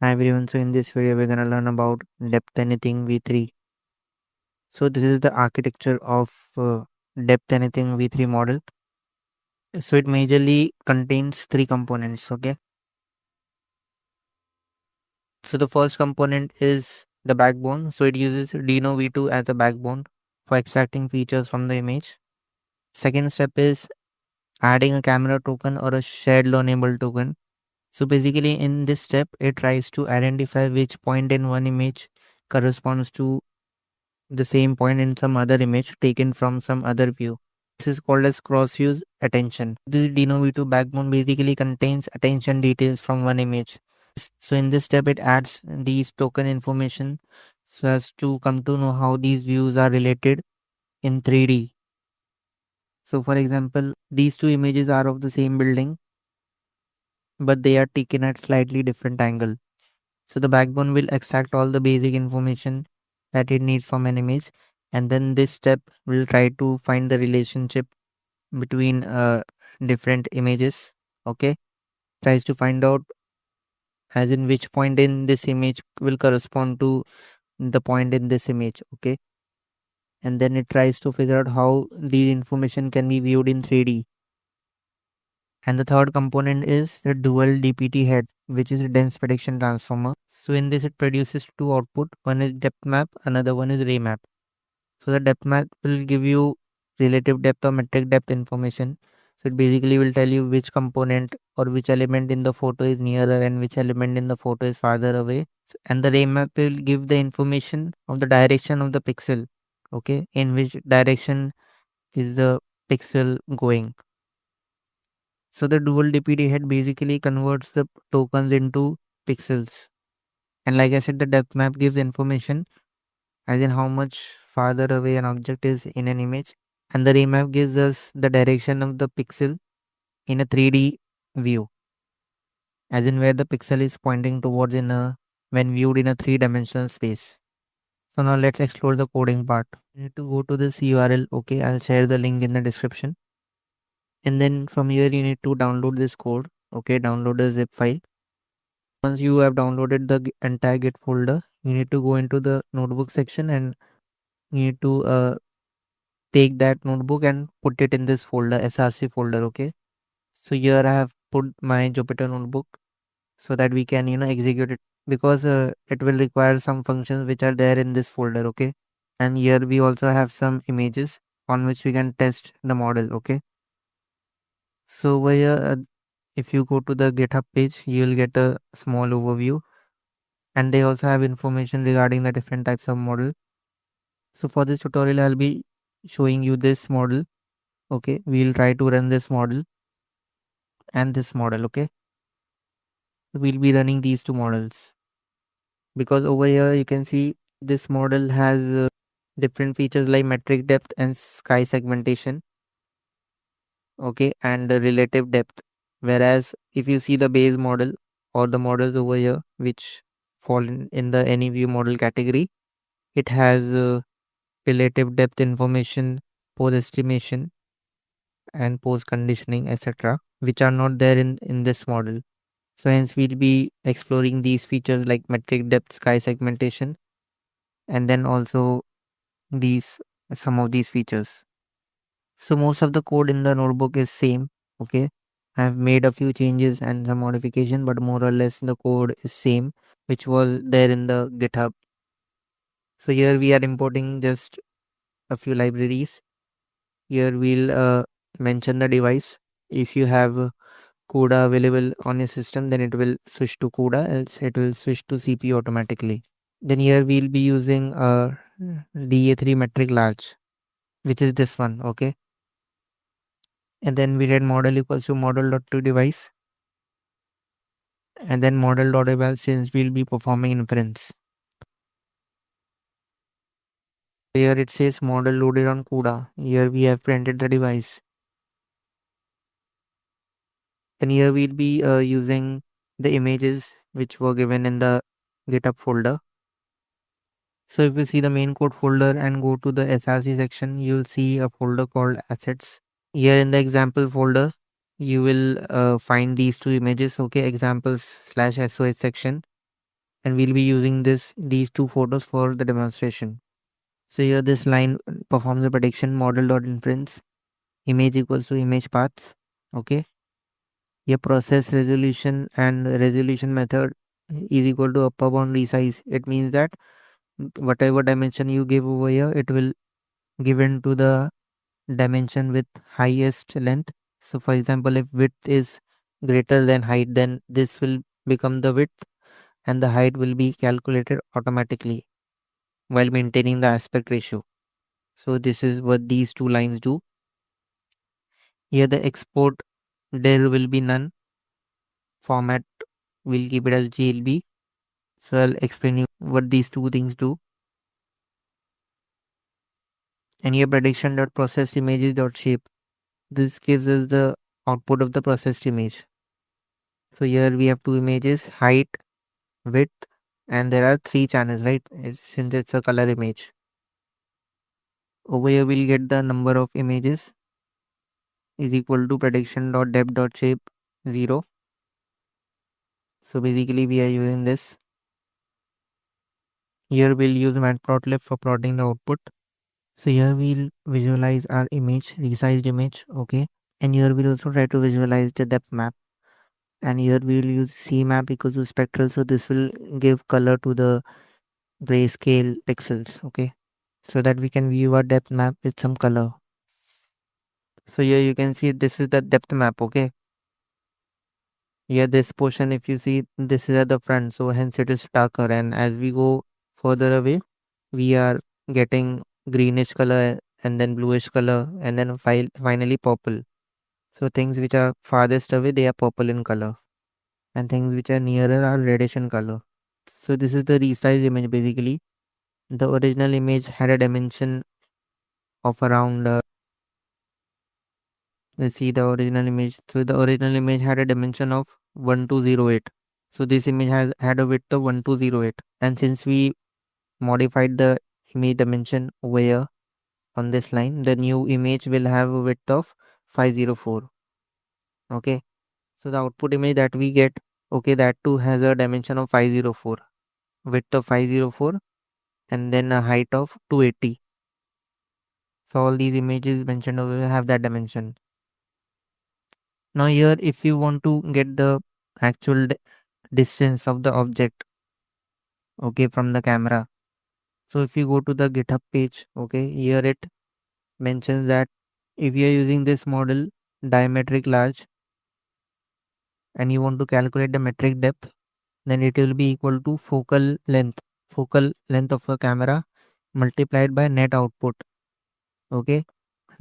Hi everyone, so in this video we're gonna learn about depth anything v3. So this is the architecture of depth anything v3 model. So it majorly contains three components, okay? So the first component is the backbone. So it uses Dino v2 as a backbone for extracting features from the image. Second step is adding a camera token or a shared law enabled token. So basically in this step it tries to identify which point in one image corresponds to the same point in some other image taken from some other view. This is called as cross-use attention. This Dino v2 backbone basically contains attention details from one image. So in this step, it adds these token information so as to come to know how these views are related in 3D. So for example, these two images are of the same building, but they are taken at slightly different angle. So the backbone will extract all the basic information that it needs from an image, and then this step will try to find the relationship between different images. Okay, tries to find out as in which point in this image will correspond to the point in this image. Okay, and then it tries to figure out how the information can be viewed in 3D. And the third component is the dual DPT head, which is a dense prediction transformer. So in this it produces two output. One is depth map, another one is ray map. So the depth map will give you relative depth or metric depth information. So it basically will tell you which component or which element in the photo is nearer and which element in the photo is farther away. And the ray map will give the information of the direction of the pixel. Okay, in which direction is the pixel going. So the dual DPT head basically converts the tokens into pixels. And like I said, the depth map gives information as in how much farther away an object is in an image. And the remap gives us the direction of the pixel in a 3D view, as in where the pixel is pointing towards in a when viewed in a three-dimensional space. So now let's explore the coding part. You need to go to this URL. Okay, I'll share the link in the description. And then from here you need to download this code. Okay, download the zip file. Once you have downloaded the entire Git folder, you need to go into the notebook section and you need to take that notebook and put it in this folder, src folder. Okay, so here I have put my Jupyter notebook so that we can execute it, because it will require some functions which are there in this folder. Okay, and here we also have some images on which we can test the model. Okay, so over here, if you go to the GitHub page, you will get a small overview, and they also have information regarding the different types of model. So for this tutorial I'll be showing you this model. Okay, we'll try to run this model and this model. Okay, we'll be running these two models, because over here you can see this model has different features like metric depth and sky segmentation. Okay, and the relative depth, whereas if you see the base model or the models over here which fall in the any view model category, it has relative depth information, pose estimation, and pose conditioning, etc., which are not there in this model. So hence we'll be exploring these features like metric depth, sky segmentation, and then also these some of these features. So most of the code in the notebook is same. Okay, I have made a few changes and some modification, but more or less the code is same which was there in the GitHub. So here we are importing just a few libraries. Here we'll mention the device. If you have CUDA available on your system, then it will switch to CUDA, else it will switch to CPU automatically. Then here we'll be using a DA3 metric large, which is this one. Okay, and then we read model equals to model.toDevice, and then model.eval, since we'll be performing inference. Here it says model loaded on CUDA. Here we have printed the device. And here we'll be using the images which were given in the GitHub folder. So if you see the main code folder and go to the src section, you'll see a folder called assets. Here in the example folder, you will find these two images. Okay, examples/sos section. and we'll be using these two photos for the demonstration. So here this line performs the prediction model.inference image equals to image paths. Okay. Your process resolution and resolution method is equal to upper bound resize. It means that whatever dimension you give over here, it will give into the dimension with highest length. So for example, if width is greater than height, then this will become the width and the height will be calculated automatically while maintaining the aspect ratio. So this is what these two lines do. Here the export there will be none. Format we'll keep it as GLB. So I'll explain you what these two things do. And here prediction.processed images.shape. This gives us the output of the processed image. So here we have two images, height, width, and there are three channels, right? Since it's a color image. Over here we'll get the number of images is equal to prediction.depth.shape 0. So basically we are using this. Here we'll use matplotlib for plotting the output. So here we'll visualize our image, resized image, okay. And here we'll also try to visualize the depth map. And here we will use CMap equals to spectral. So this will give color to the grayscale pixels, okay. So that we can view our depth map with some color. So here you can see this is the depth map, okay. Here this portion, if you see, this is at the front, so hence it is darker, and as we go further away, we are getting greenish color and then bluish color and then finally purple. So things which are farthest away, they are purple in color, and things which are nearer are reddish in color. So this is the resized image basically. The original image had a dimension of around let's see the original image. So the original image had a dimension of 1208. So this image had a width of 1208, and since we modified the image dimension over here on this line, the new image will have a width of 504. Okay, so the output image that we get, okay, that too has a dimension of 504, width of 504, and then a height of 280. So all these images mentioned over here have that dimension. Now here if you want to get the actual distance of the object, okay, from the camera, so if you go to the GitHub page, okay, here it mentions that if you are using this model diametric large and you want to calculate the metric depth, then it will be equal to focal length of a camera multiplied by net output, okay,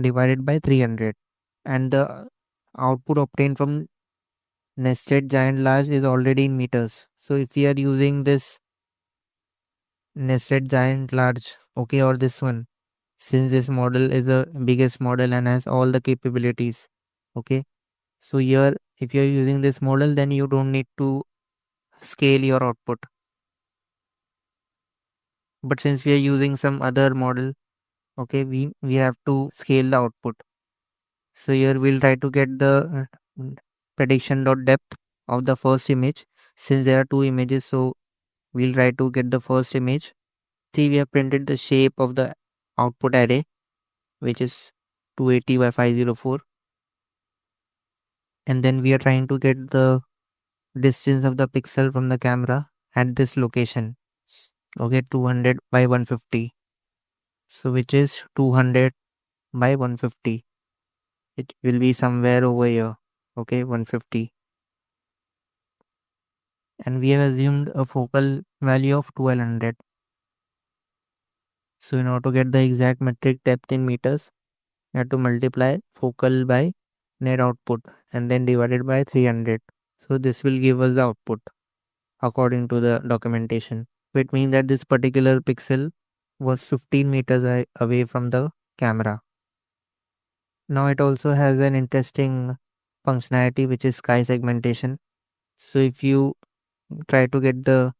divided by 300, and the output obtained from nested giant large is already in meters. So if we are using this nested giant large, okay, or this one, since this model is the biggest model and has all the capabilities, okay, so here if you're using this model, then you don't need to scale your output. But since we are using some other model, okay, we have to scale the output. So here we'll try to get the prediction.depth of the first image. Since there are two images, so we'll try to get the first image. See, we have printed the shape of the output array, which is 280 by 504. And then we are trying to get the distance of the pixel from the camera at this location. Okay, 200 by 150. So which is 200 by 150. It will be somewhere over here. Okay, 150. And we have assumed a focal value of 1200. So in order to get the exact metric depth in meters, you have to multiply focal by net output and then divided by 300. So this will give us the output according to the documentation. Which means that this particular pixel was 15 meters away from the camera. Now it also has an interesting functionality, which is sky segmentation. So if you try to get the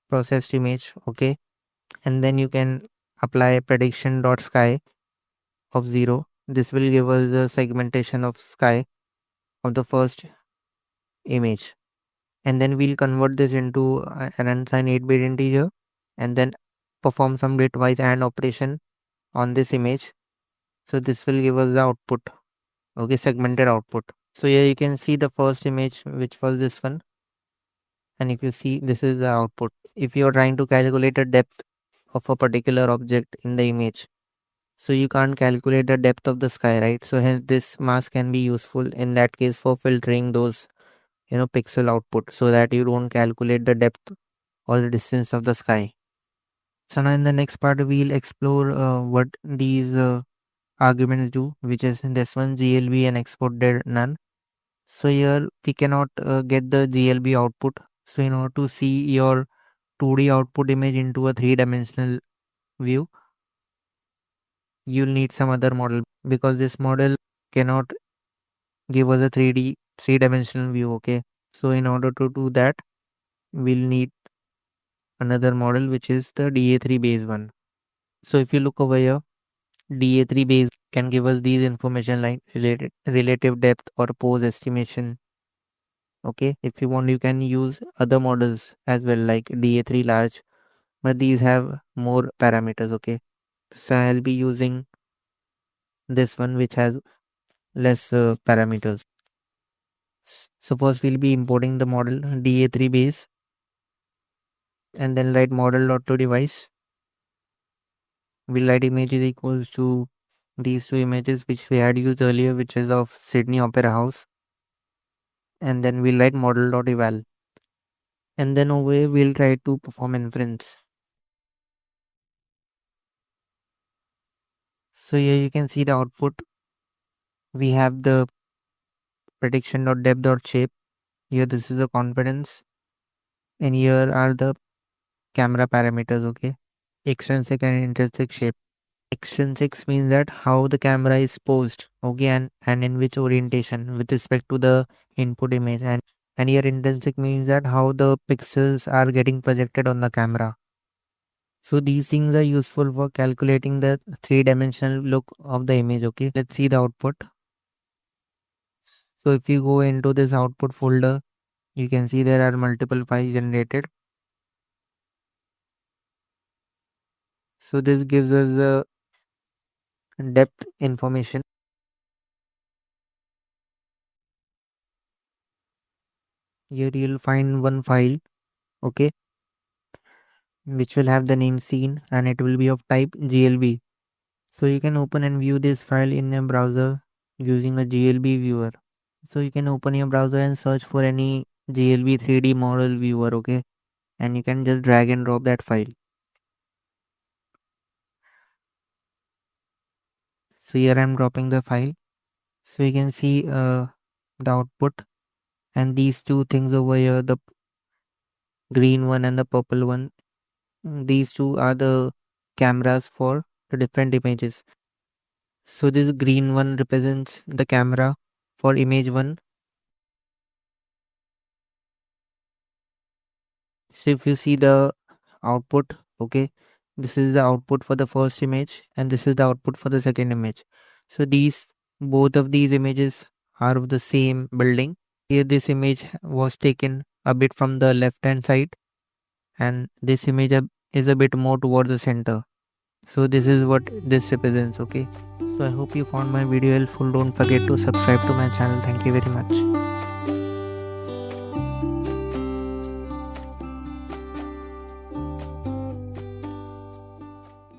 processed image, okay, and then you can apply prediction.sky of 0. This will give us the segmentation of sky of the first image. and then we'll convert this into an unsigned 8-bit integer and then perform some bitwise AND operation on this image. So this will give us the output, okay, segmented output. So here you can see the first image, which was this one, and if you see, this is the output. If you are trying to calculate a depth of a particular object in the image, so you can't calculate the depth of the sky, right? So hence this mask can be useful in that case for filtering those pixel output, so that you don't calculate the depth or the distance of the sky. So now in the next part we'll explore what these arguments do, which is in this one glb and export there none. So here we cannot get the glb output. So in order to see your 2D output image into a 3-dimensional view, you'll need some other model, because this model cannot give us a 3-dimensional view, okay? So in order to do that, we'll need another model, which is the DA3 base one. So if you look over here, DA3 base can give us these information like relative depth or pose estimation. Okay, if you want, you can use other models as well, like DA3 large, but these have more parameters. Okay, so I'll be using this one, which has less parameters. So first we'll be importing the model DA3 base, and then write model.toDevice. We'll write image is equals to these two images which we had used earlier, which is of Sydney Opera House, and then we'll write model.eval, and then over here we'll try to perform inference. So here you can see the output. We have the prediction.depth.shape. Here this is the confidence, and here are the camera parameters. Okay, extrinsic and intrinsic shape. Extrinsics means that how the camera is posed, okay, and in which orientation with respect to the input image, and here intrinsic means that how the pixels are getting projected on the camera. So these things are useful for calculating the 3-dimensional look of the image. Okay, let's see the output. So if you go into this output folder, you can see there are multiple files generated. So this gives us the depth information. Here you'll find one file, okay, which will have the name scene, and it will be of type glb. So you can open and view this file in a browser using a glb viewer. So you can open your browser and search for any glb 3D model viewer, okay, and you can just drag and drop that file. So here I'm dropping the file. So you can see the output, and these two things over here, the green one and the purple one, these two are the cameras for the different images. So this green one represents the camera for image 1. So if you see the output, okay, this is the output for the first image, and this is the output for the second image. So both of these images are of the same building. Here this image was taken a bit from the left hand side, and this image is a bit more towards the center. So this is what this represents. Okay, so I hope you found my video helpful. Don't forget to subscribe to my channel. Thank you very much.